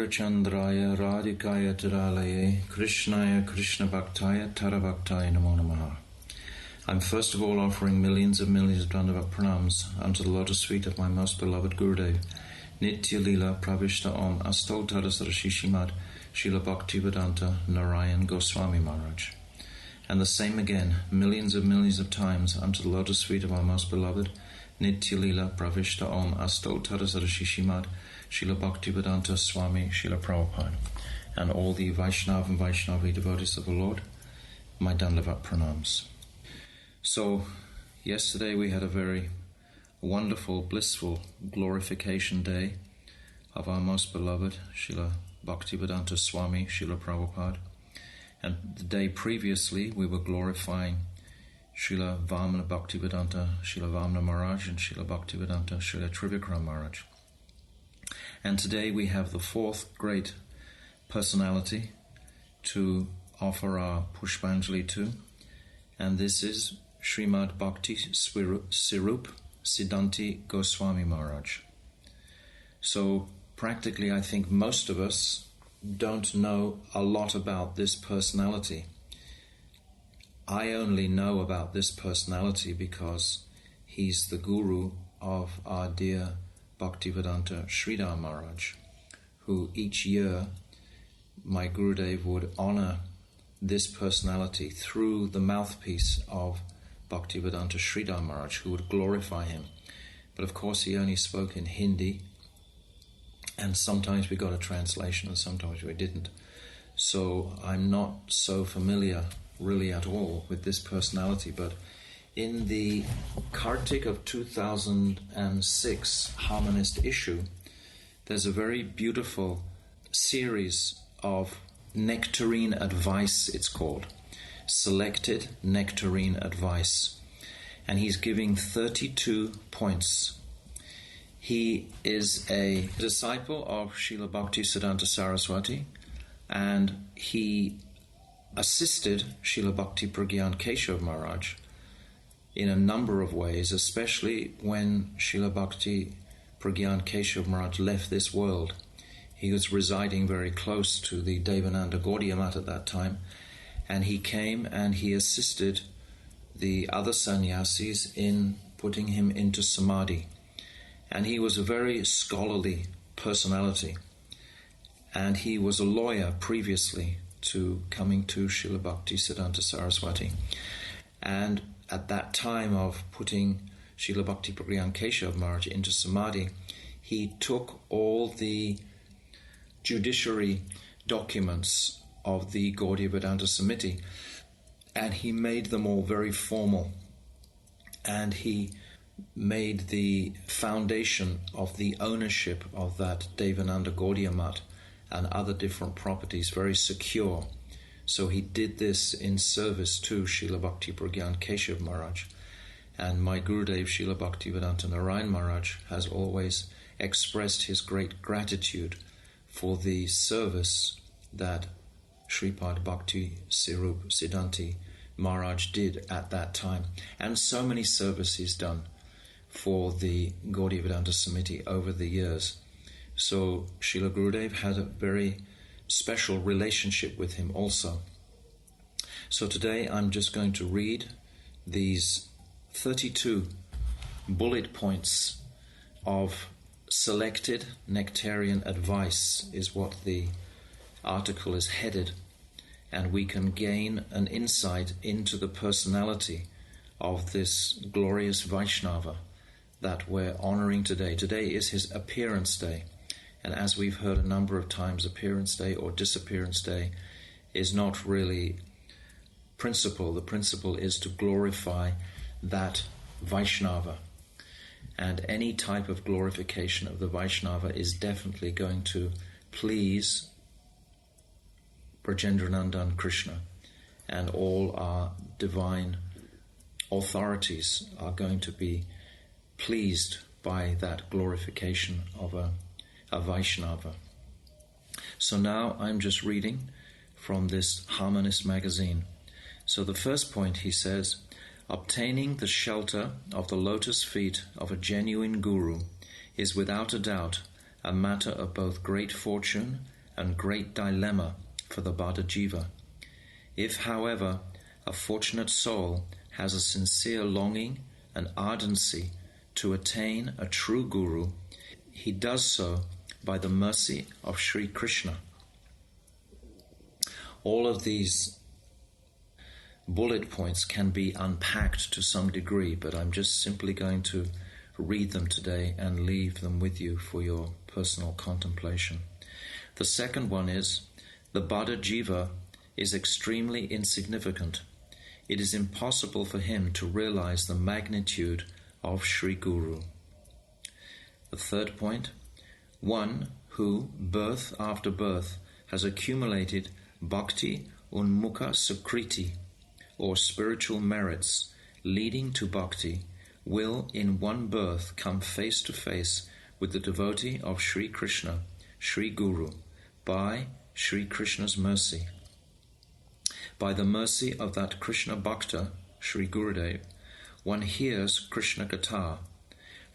Chandraya Radhikaya Taralaye Krishnaya Krishna Bhaktaya Tarabhaktaya Namo Namaha. I'm first of all offering millions of Dandavat pranams unto the lotus feet of my most beloved Gurudev, Nitya Lila Pravishta Om Astotadasara Srimad Srila Bhaktivedanta Narayan Goswami Maharaj. And the same again, millions of times unto the lotus feet of our most beloved Nitya Lila Pravishta Om Astotadasara Srimad Srila Bhaktivedanta Swami Srila Prabhupada, and all the Vaishnava and Vaishnavi devotees of the Lord, my Dandavat pranams. So, yesterday we had a very wonderful, blissful glorification day of our most beloved Srila Bhaktivedanta Swami Srila Prabhupada, and the day previously we were glorifying Srila Vamana Bhaktivedanta, Srila Vamana Maharaj, and Srila Bhaktivedanta Srila Trivikrama Maharaj. And today we have the fourth great personality to offer our Pushpanjali to, and this is Srimad Bhakti Srirupa Siddhanti Goswami Maharaj. So practically I think most of us don't know a lot about this personality. I only know about this personality because he's the guru of our dear Bhaktivedanta Sridhar Maharaj, who each year my Gurudev would honor this personality through the mouthpiece of Bhaktivedanta Sridhar Maharaj, who would glorify him. But of course he only spoke in Hindi, and sometimes we got a translation and sometimes we didn't. So I'm not so familiar really at all with this personality, but in the Kartik of 2006 Harmonist issue, there's a very beautiful series of nectarine advice, it's called. Selected nectarine advice. And he's giving 32 points. He is a disciple of Srila Bhakti Siddhanta Saraswati, and he assisted Srila Bhakti Pragyan Keshav Maharaj in a number of ways, especially when Srila Bhakti Pragyan Keshav Maharaj left this world. He was residing very close to the Devananda Gaudiya Math at that time, and he came and he assisted the other sannyasis in putting him into samadhi. And he was a very scholarly personality, and he was a lawyer previously to coming to Srila Bhakti Siddhanta Saraswati. And at that time of putting Srila Bhakti Pragyan Keshav Maharaj into samadhi, he took all the judiciary documents of the Gaudiya Vedanta Samiti and he made them all very formal, and he made the foundation of the ownership of that Devananda Gaudiya Math and other different properties very secure. So he did this in service to Srila Bhakti Pragyan Keshav Maharaj. And my Gurudev Srila Bhaktivedanta Narayan Maharaj has always expressed his great gratitude for the service that Sripad Bhakti Srirupa Siddhanti Maharaj did at that time. And so many services he's done for the Gaudiya Vedanta Samiti over the years. So Srila Gurudev had a very special relationship with him also. So today I'm just going to read these 32 bullet points of selected nectarian advice is what the article is headed, and we can gain an insight into the personality of this glorious Vaishnava that we're honoring today. Today is his appearance day, and as we've heard a number of times, appearance day or disappearance day is not really principle. The principle is to glorify that Vaishnava. And any type of glorification of the Vaishnava is definitely going to please Brajendranandan Krishna, and all our divine authorities are going to be pleased by that glorification of a Vaishnava. So now I'm just reading from this Harmonist magazine. So the first point, he says, obtaining the shelter of the lotus feet of a genuine guru is without a doubt a matter of both great fortune and great dilemma for the Bada Jiva. If, however, a fortunate soul has a sincere longing and ardency to attain a true guru, he does so by the mercy of Sri Krishna. All of these bullet points can be unpacked to some degree, but I'm just simply going to read them today and leave them with you for your personal contemplation. The second one is, the Bada Jiva is extremely insignificant. It is impossible for him to realize the magnitude of Sri Guru. The third point, one who, birth after birth, has accumulated bhakti unmukha sukriti, or spiritual merits leading to bhakti, will in one birth come face to face with the devotee of Sri Krishna, Sri Guru, by Sri Krishna's mercy. By the mercy of that Krishna Bhakta, Sri Gurudev, one hears Krishna Katha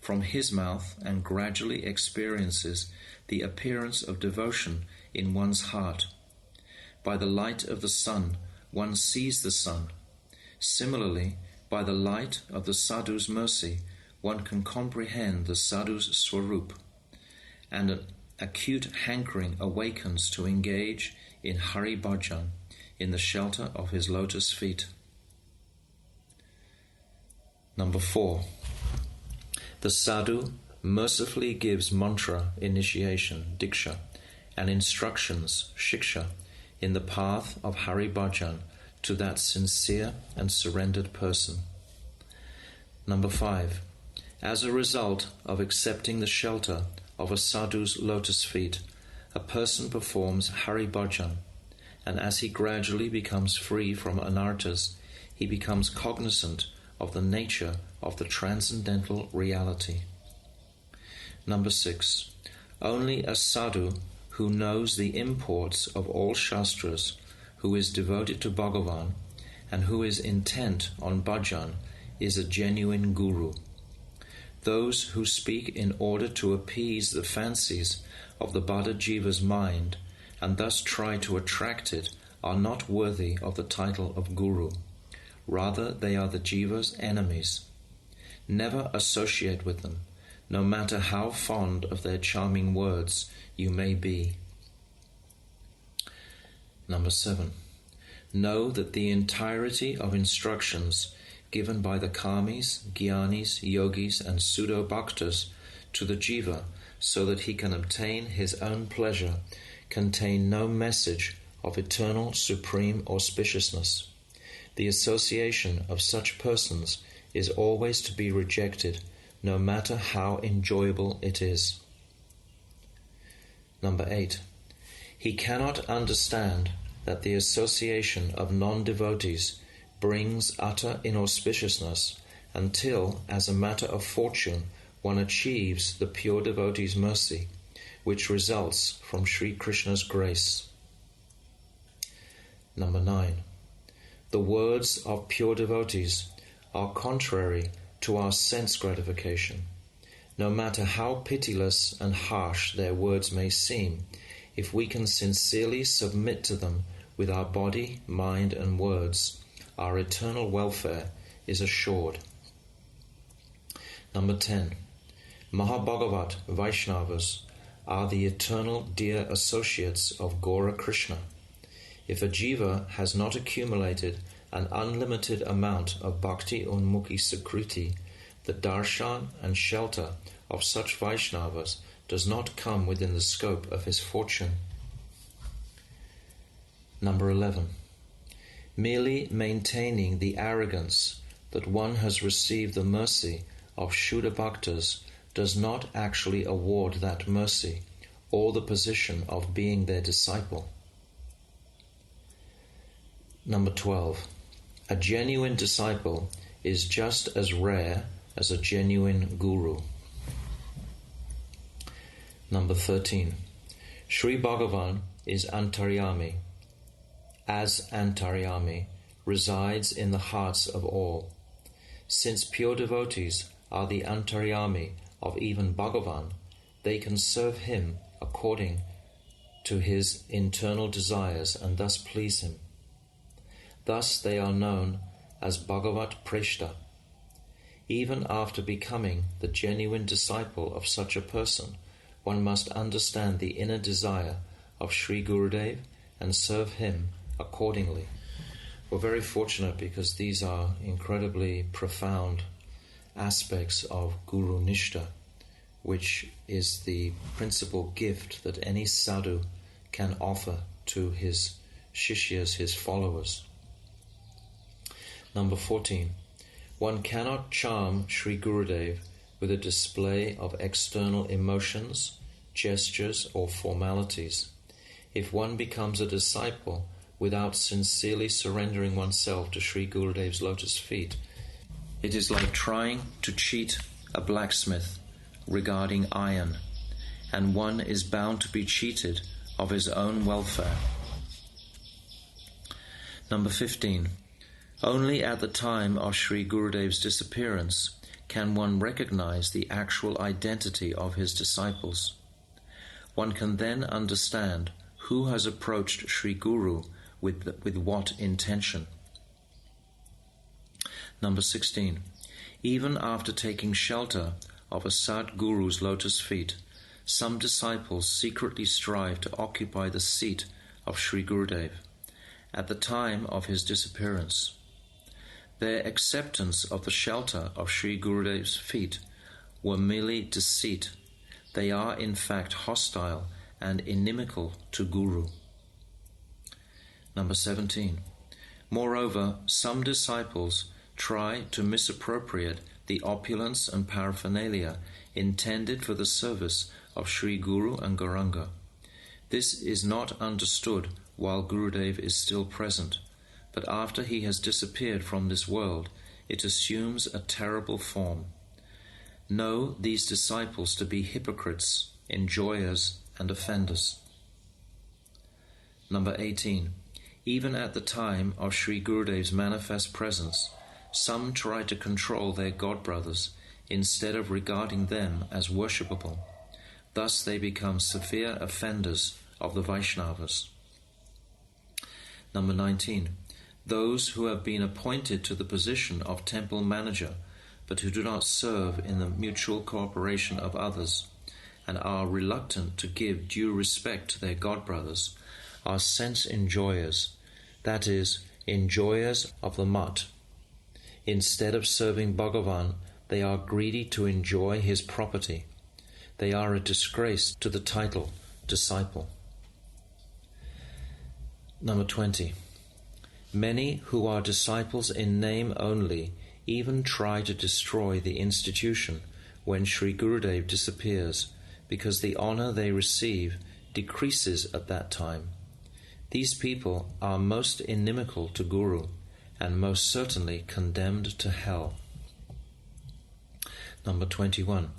from his mouth and gradually experiences the appearance of devotion in one's heart. By the light of the sun, one sees the sun. Similarly, by the light of the sadhu's mercy, one can comprehend the sadhu's swarup, and an acute hankering awakens to engage in Hari Bhajan in the shelter of his lotus feet. Number 4. The sadhu mercifully gives mantra initiation, diksha, and instructions, shiksha, in the path of Hari Bhajan to that sincere and surrendered person. Number 5. As a result of accepting the shelter of a sadhu's lotus feet, a person performs Hari Bhajan, and as he gradually becomes free from anarthas, he becomes cognizant of the nature of the transcendental reality. Number 6. Only a sadhu who knows the imports of all shastras, who is devoted to Bhagavan, and who is intent on bhajan, is a genuine guru. Those who speak in order to appease the fancies of the Bada Jiva's mind and thus try to attract it are not worthy of the title of guru. Rather, they are the Jiva's enemies. Never associate with them, no matter how fond of their charming words you may be. Number 7. Know that the entirety of instructions given by the Kamis, Gyanis, Yogis and Pseudo-Bhaktas to the Jiva so that he can obtain his own pleasure contain no message of eternal supreme auspiciousness. The association of such persons is always to be rejected, no matter how enjoyable it is. Number 8. He cannot understand that the association of non-devotees brings utter inauspiciousness until, as a matter of fortune, one achieves the pure devotee's mercy, which results from Sri Krishna's grace. Number 9. The words of pure devotees are contrary to our sense gratification. No matter how pitiless and harsh their words may seem, if we can sincerely submit to them with our body, mind and words, our eternal welfare is assured. Number 10. Mahabhagavat Vaishnavas are the eternal dear associates of Gaura Krishna. If a jiva has not accumulated an unlimited amount of bhakti unmukhi sukriti, the darshan and shelter of such Vaishnavas does not come within the scope of his fortune. Number 11. Merely maintaining the arrogance that one has received the mercy of Shuddha Bhaktas does not actually award that mercy or the position of being their disciple. Number 12. A genuine disciple is just as rare as a genuine guru. Number 13. Sri Bhagavan is Antaryami. As Antaryami, resides in the hearts of all. Since pure devotees are the Antaryami of even Bhagavan, they can serve him according to his internal desires and thus please him. Thus they are known as Bhagavat Preshta. Even after becoming the genuine disciple of such a person, one must understand the inner desire of Sri Gurudev and serve him accordingly. We're very fortunate because these are incredibly profound aspects of Guru Nishta, which is the principal gift that any sadhu can offer to his shishyas, his followers. Number 14. One cannot charm Sri Gurudev with a display of external emotions, gestures, or formalities. If one becomes a disciple without sincerely surrendering oneself to Sri Gurudev's lotus feet, it is like trying to cheat a blacksmith regarding iron, and one is bound to be cheated of his own welfare. Number 15. Only at the time of Sri Gurudev's disappearance can one recognize the actual identity of his disciples. One can then understand who has approached Sri Guru with what intention. Number 16. Even after taking shelter of a Sadguru's lotus feet, some disciples secretly strive to occupy the seat of Sri Gurudev at the time of his disappearance. Their acceptance of the shelter of Sri Gurudev's feet were merely deceit. They are in fact hostile and inimical to Guru. Number 17. Moreover, some disciples try to misappropriate the opulence and paraphernalia intended for the service of Sri Guru and Gauranga. This is not understood while Gurudev is still present, but after he has disappeared from this world, it assumes a terrible form. Know these disciples to be hypocrites, enjoyers, and offenders. Number 18. Even at the time of Sri Gurudev's manifest presence, some try to control their godbrothers instead of regarding them as worshipable. Thus they become severe offenders of the Vaishnavas. Number 19. Those who have been appointed to the position of temple manager, but who do not serve in the mutual cooperation of others, and are reluctant to give due respect to their godbrothers, are sense enjoyers, that is, enjoyers of the mutt. Instead of serving Bhagavan, they are greedy to enjoy his property. They are a disgrace to the title disciple. Number 20. Many who are disciples in name only even try to destroy the institution when Sri Gurudev disappears, because the honor they receive decreases at that time. These people are most inimical to Guru and most certainly condemned to hell. Number 21.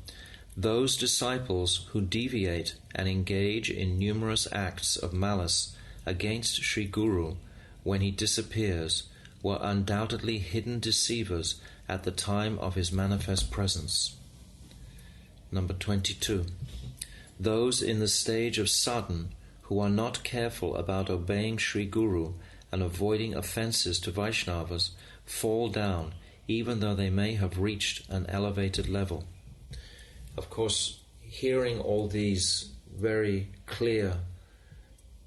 Those disciples who deviate and engage in numerous acts of malice against Sri Guru when he disappears were undoubtedly hidden deceivers at the time of his manifest presence. Number 22. Those in the stage of sadhana who are not careful about obeying Sri Guru and avoiding offences to Vaishnavas fall down even though they may have reached an elevated level. Of course, hearing all these very clear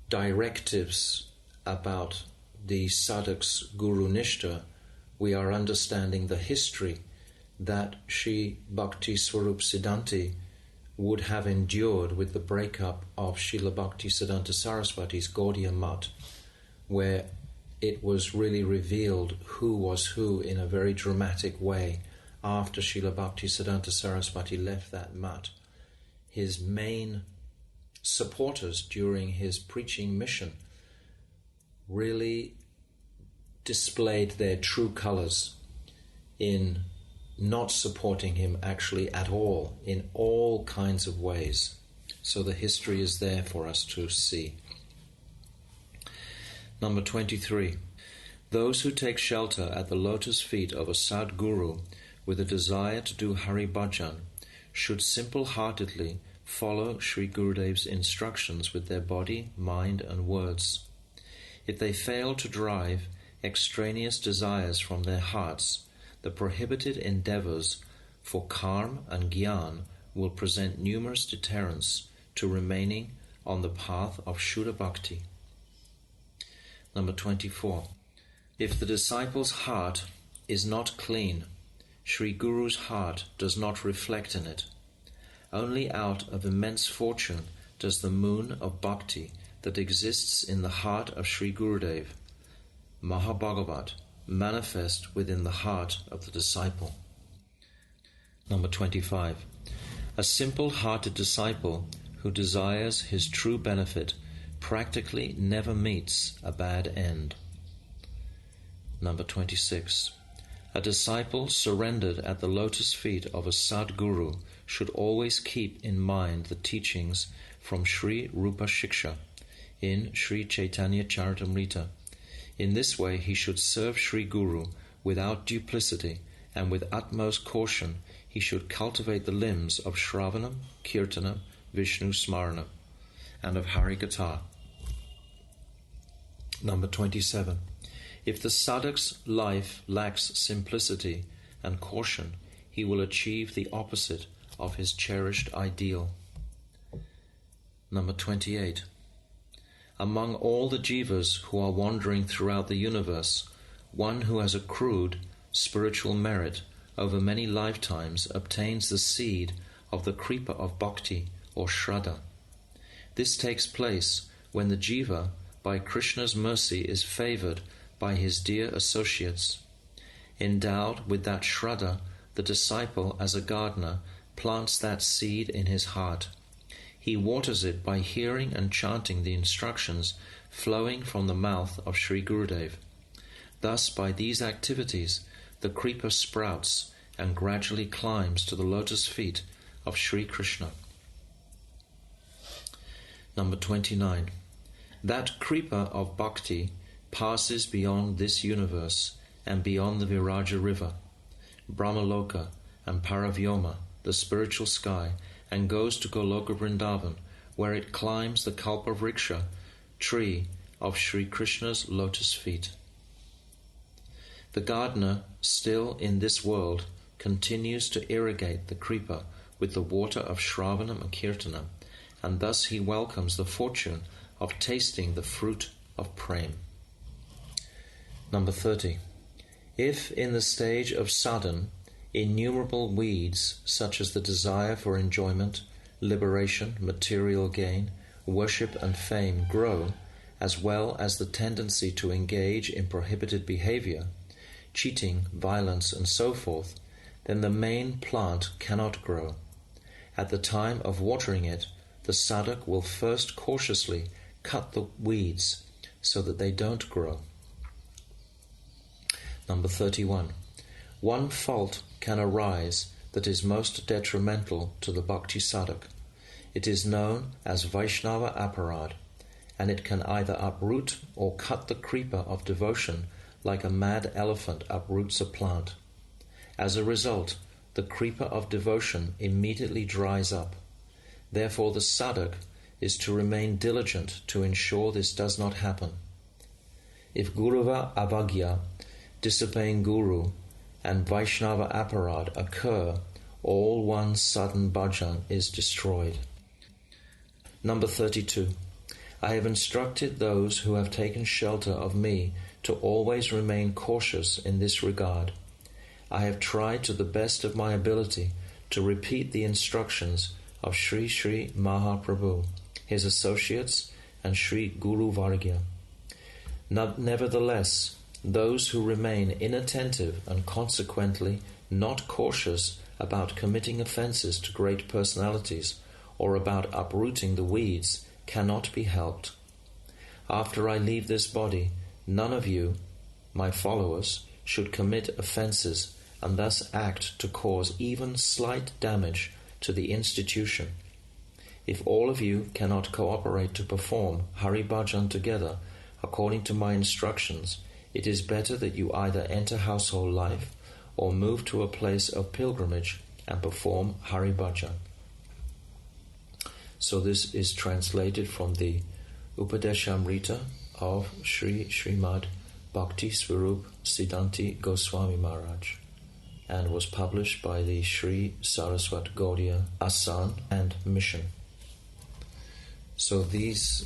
directives about the sadhak's Guru Nishta, we are understanding the history that Sri Bhakti Srirupa Siddhanti would have endured with the breakup of Srila Bhakti Siddhanta Saraswati's Gaudiya Math, where it was really revealed who was who in a very dramatic way after Srila Bhakti Siddhanta Saraswati left that mutt. His main supporters during his preaching mission really displayed their true colors in not supporting him actually at all, in all kinds of ways. So the history is there for us to see. Number 23. Those who take shelter at the lotus feet of a Sadguru with a desire to do Hari Bhajan should simple-heartedly follow Sri Gurudev's instructions with their body, mind and words. If they fail to drive extraneous desires from their hearts, the prohibited endeavors for karma and gyan will present numerous deterrents to remaining on the path of Shuddha Bhakti. Number 24. If the disciple's heart is not clean, Sri Guru's heart does not reflect in it. Only out of immense fortune does the moon of bhakti that exists in the heart of Sri Gurudev, Mahabhagavat, manifest within the heart of the disciple. Number 25. A simple-hearted disciple who desires his true benefit practically never meets a bad end. Number 26. A disciple surrendered at the lotus feet of a Sadguru should always keep in mind the teachings from Sri Rupa Shiksha in Sri Chaitanya Charitamrita. In this way he should serve Sri Guru without duplicity, and with utmost caution he should cultivate the limbs of Shravanam, Kirtanam, Vishnu Smarana, and of Harikatha. Number 27. If the sadhak's life lacks simplicity and caution, he will achieve the opposite of his cherished ideal. Number 28. Among all the jivas who are wandering throughout the universe, one who has accrued spiritual merit over many lifetimes obtains the seed of the kripa of bhakti or shraddha. This takes place when the jiva, by Krishna's mercy, is favoured by his dear associates. Endowed with that shraddha, the disciple, as a gardener, plants that seed in his heart. He waters it by hearing and chanting the instructions flowing from the mouth of Sri Gurudev. Thus, by these activities, the kripa sprouts and gradually climbs to the lotus feet of Sri Krishna. Number 29. That kripa of bhakti passes beyond this universe and beyond the Viraja river, Brahmaloka and Paravyoma, the spiritual sky, and goes to Goloka Vrindavan, where it climbs the Kalpavriksha tree of Sri Krishna's lotus feet. The gardener, still in this world, continues to irrigate the kripa with the water of Shravanam and Kirtanam, and thus he welcomes the fortune of tasting the fruit of prem. Number 30. If in the stage of sadhan, innumerable weeds such as the desire for enjoyment, liberation, material gain, worship and fame grow, as well as the tendency to engage in prohibited behavior, cheating, violence and so forth, then the main plant cannot grow. At the time of watering it, the sadhak will first cautiously cut the weeds so that they don't grow. Number 31. One fault can arise that is most detrimental to the bhakti sadhak. It is known as Vaishnava aparad, and it can either uproot or cut the kripa of devotion like a mad elephant uproots a plant. As a result, the kripa of devotion immediately dries up. Therefore the sadhak is to remain diligent to ensure this does not happen. If Guruva avagya, disobeying Guru, and Vaishnava aparad occur, all one's sadhan bhajan is destroyed. Number 32. I have instructed those who have taken shelter of me to always remain cautious in this regard. I have tried to the best of my ability to repeat the instructions of Sri Sri Mahaprabhu, his associates, and Sri Guru Vargya. Nevertheless, those who remain inattentive and consequently not cautious about committing offences to great personalities or about uprooting the weeds cannot be helped. After I leave this body, none of you, my followers, should commit offences and thus act to cause even slight damage to the institution. If all of you cannot cooperate to perform Hari Bhajan together according to my instructions, it is better that you either enter household life or move to a place of pilgrimage and perform Hari Bhajan. So this is translated from the Upadeshamrita of Srimad Bhakti Srirupa Siddhanti Goswami Maharaj, and was published by the Sri Saraswat Gaudiya Assam and Mission. So this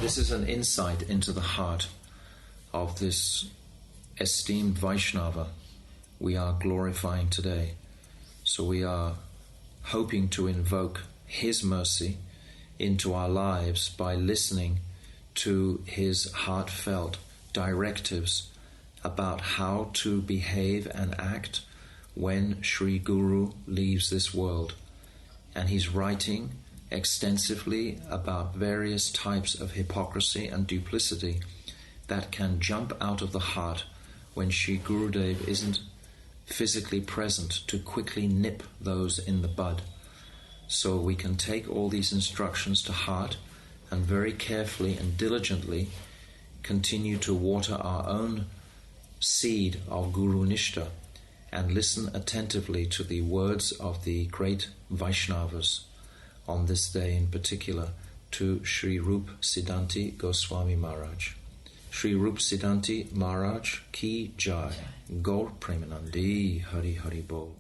is an insight into the heart of this esteemed Vaishnava we are glorifying today. So we are hoping to invoke his mercy into our lives by listening to his heartfelt directives about how to behave and act when Sri Guru leaves this world. And he's writing extensively about various types of hypocrisy and duplicity that can jump out of the heart when Sri Gurudev isn't physically present to quickly nip those in the bud. So we can take all these instructions to heart and very carefully and diligently continue to water our own seed of Guru Nishta and listen attentively to the words of the great Vaishnavas on this day in particular, to Sri Rupa Siddhanti Goswami Maharaj. Sri Rupa Siddhanti Maharaj Ki Jai. Gaur Premanandi Hari Hari Bol.